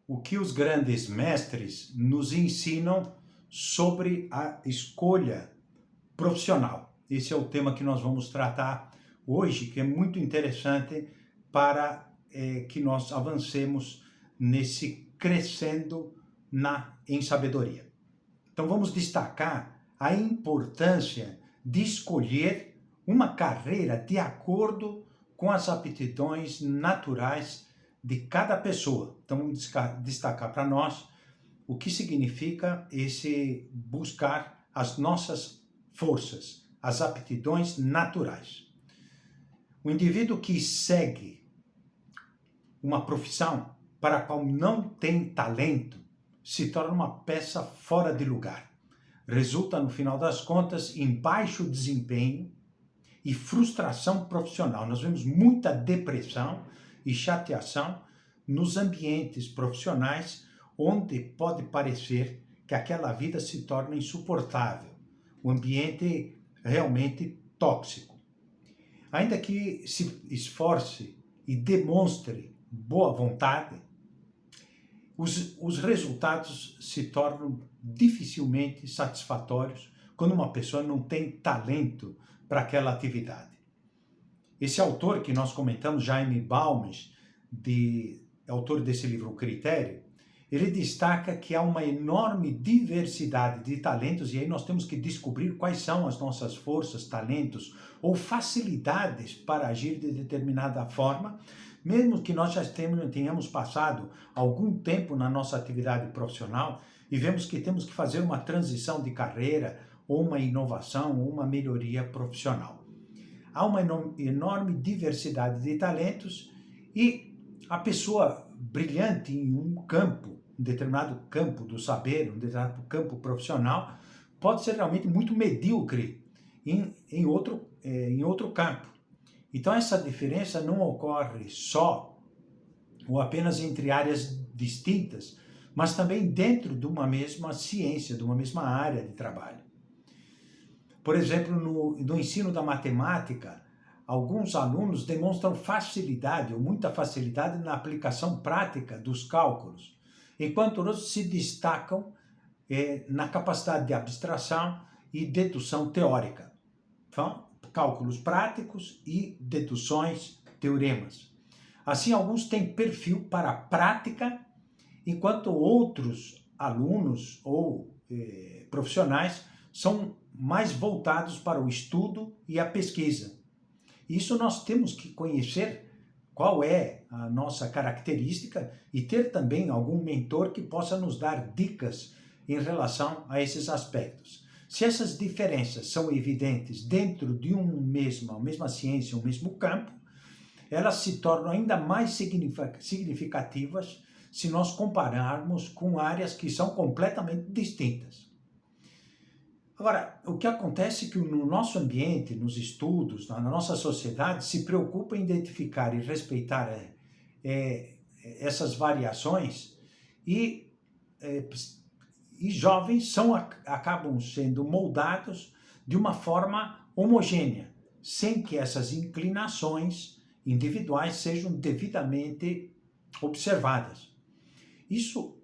o que os grandes mestres nos ensinam sobre a escolha profissional. Esse é o tema que nós vamos tratar hoje, que é muito interessante para que nós avancemos nesse crescendo em sabedoria. Então vamos destacar a importância de escolher uma carreira de acordo com as aptidões naturais de cada pessoa. Então vamos destacar para nós o que significa esse buscar as nossas forças, as aptidões naturais. O indivíduo que segue uma profissão para a qual não tem talento se torna uma peça fora de lugar. Resulta, no final das contas, em baixo desempenho e frustração profissional. Nós vemos muita depressão e chateação nos ambientes profissionais, onde pode parecer que aquela vida se torna insuportável, um ambiente realmente tóxico. Ainda que se esforce e demonstre boa vontade, os resultados se tornam dificilmente satisfatórios quando uma pessoa não tem talento para aquela atividade. Esse autor que nós comentamos, Jaime Balmes, autor desse livro O Critério, ele destaca que há uma enorme diversidade de talentos e aí nós temos que descobrir quais são as nossas forças, talentos ou facilidades para agir de determinada forma, mesmo que nós já tenhamos passado algum tempo na nossa atividade profissional e vemos que temos que fazer uma transição de carreira ou uma inovação ou uma melhoria profissional. Há uma enorme diversidade de talentos e a pessoa brilhante em um determinado campo do saber, um determinado campo profissional, pode ser realmente muito medíocre em outro campo. Então essa diferença não ocorre só ou apenas entre áreas distintas, mas também dentro de uma mesma ciência, de uma mesma área de trabalho. Por exemplo, no ensino da matemática, alguns alunos demonstram facilidade ou muita facilidade na aplicação prática dos cálculos, enquanto outros se destacam na capacidade de abstração e dedução teórica. Então, cálculos práticos e deduções, teoremas. Assim, alguns têm perfil para a prática, enquanto outros alunos ou profissionais são mais voltados para o estudo e a pesquisa. Isso nós temos que conhecer qual é a nossa característica e ter também algum mentor que possa nos dar dicas em relação a esses aspectos. Se essas diferenças são evidentes dentro de uma mesma ciência, um mesmo campo, elas se tornam ainda mais significativas se nós compararmos com áreas que são completamente distintas. Agora, o que acontece é que no nosso ambiente, nos estudos, na nossa sociedade, se preocupa em identificar e respeitar essas variações e jovens acabam sendo moldados de uma forma homogênea, sem que essas inclinações individuais sejam devidamente observadas. Isso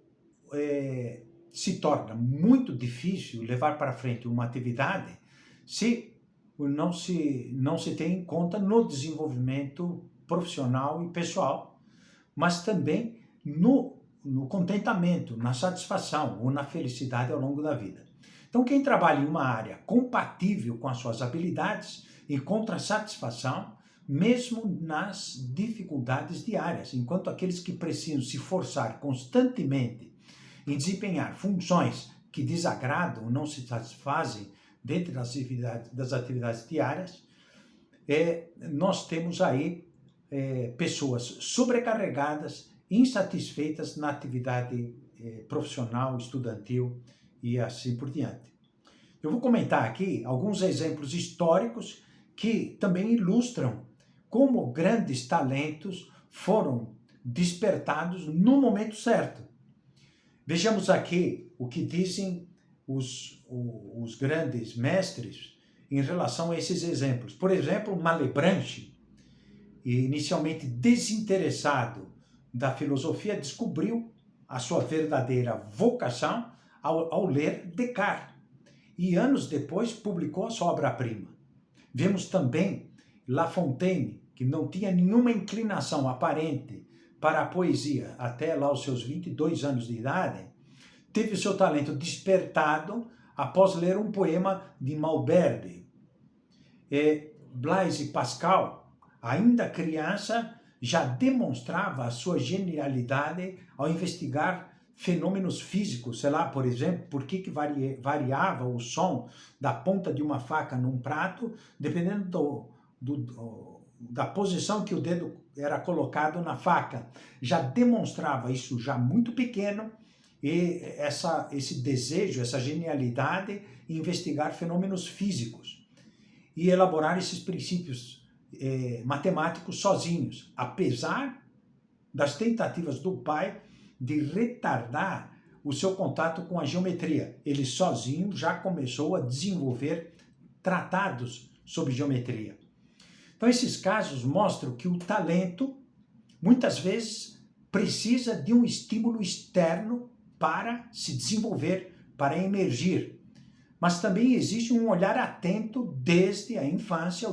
se torna muito difícil levar para frente uma atividade se não se tem em conta no desenvolvimento profissional e pessoal, mas também no contentamento, na satisfação ou na felicidade ao longo da vida. Então, quem trabalha em uma área compatível com as suas habilidades encontra satisfação mesmo nas dificuldades diárias, enquanto aqueles que precisam se forçar constantemente em desempenhar funções que desagradam ou não se satisfazem dentro das atividades diárias, nós temos aí pessoas sobrecarregadas, insatisfeitas na atividade profissional, estudantil e assim por diante. Eu vou comentar aqui alguns exemplos históricos que também ilustram como grandes talentos foram despertados no momento certo. Vejamos aqui o que dizem os grandes mestres em relação a esses exemplos. Por exemplo, Malebranche, inicialmente desinteressado da filosofia, descobriu a sua verdadeira vocação ao ler Descartes. E anos depois publicou a sua obra-prima. Vemos também La Fontaine, que não tinha nenhuma inclinação aparente para a poesia até lá os seus 22 anos de idade, teve o seu talento despertado após ler um poema de Malherbe. Blaise Pascal, ainda criança, já demonstrava a sua genialidade ao investigar fenômenos físicos, sei lá, por exemplo, por que variava o som da ponta de uma faca num prato, dependendo da posição que o dedo era colocado na faca. Já demonstrava isso já muito pequeno, e esse desejo, essa genialidade em investigar fenômenos físicos e elaborar esses princípios matemáticos sozinhos, apesar das tentativas do pai de retardar o seu contato com a geometria. Ele sozinho já começou a desenvolver tratados sobre geometria. Então esses casos mostram que o talento, muitas vezes, precisa de um estímulo externo para se desenvolver, para emergir. Mas também existe um olhar atento desde a infância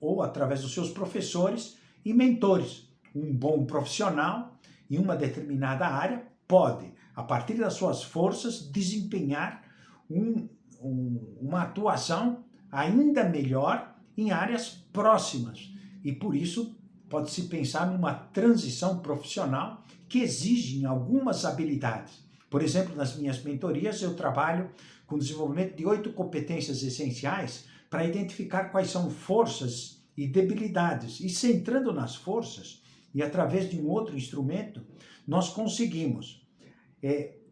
ou através dos seus professores e mentores. Um bom profissional em uma determinada área pode, a partir das suas forças, desempenhar uma atuação ainda melhor em áreas próximas. E por isso pode-se pensar numa transição profissional que exige algumas habilidades. Por exemplo, nas minhas mentorias eu trabalho com o desenvolvimento de 8 competências essenciais para identificar quais são forças e debilidades. E centrando nas forças, e através de um outro instrumento, nós conseguimos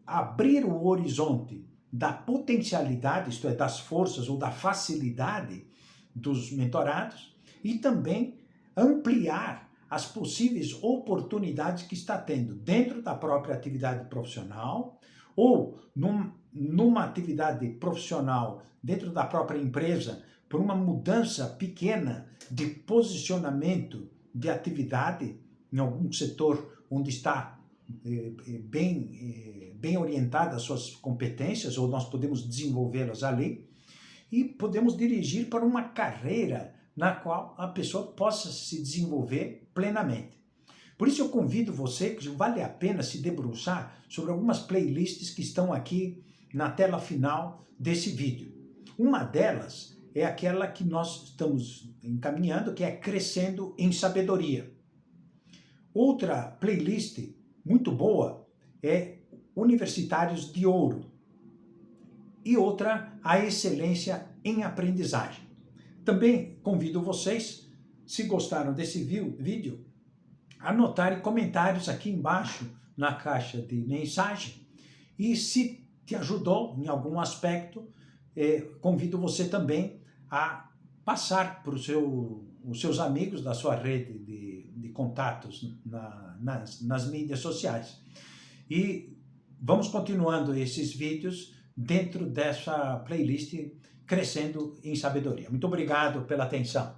abrir o horizonte da potencialidade, isto é, das forças ou da facilidade dos mentorados, e também ampliar as possíveis oportunidades que está tendo dentro da própria atividade profissional ou numa atividade profissional dentro da própria empresa, por uma mudança pequena de posicionamento de atividade em algum setor onde está bem orientada as suas competências, ou nós podemos desenvolvê-las ali, e podemos dirigir para uma carreira na qual a pessoa possa se desenvolver plenamente. Por isso eu convido você, que vale a pena se debruçar sobre algumas playlists que estão aqui na tela final desse vídeo. Uma delas é aquela que nós estamos encaminhando, que é Crescendo em Sabedoria. Outra playlist muito boa é Universitários de Ouro. E outra, A Excelência em Aprendizagem. Também convido vocês, se gostaram desse vídeo, anotarem comentários aqui embaixo na caixa de mensagem. E se te ajudou em algum aspecto, convido você também a passar para os seus amigos da sua rede de contatos nas mídias sociais. E vamos continuando esses vídeos dentro dessa playlist Crescendo em Sabedoria. Muito obrigado pela atenção.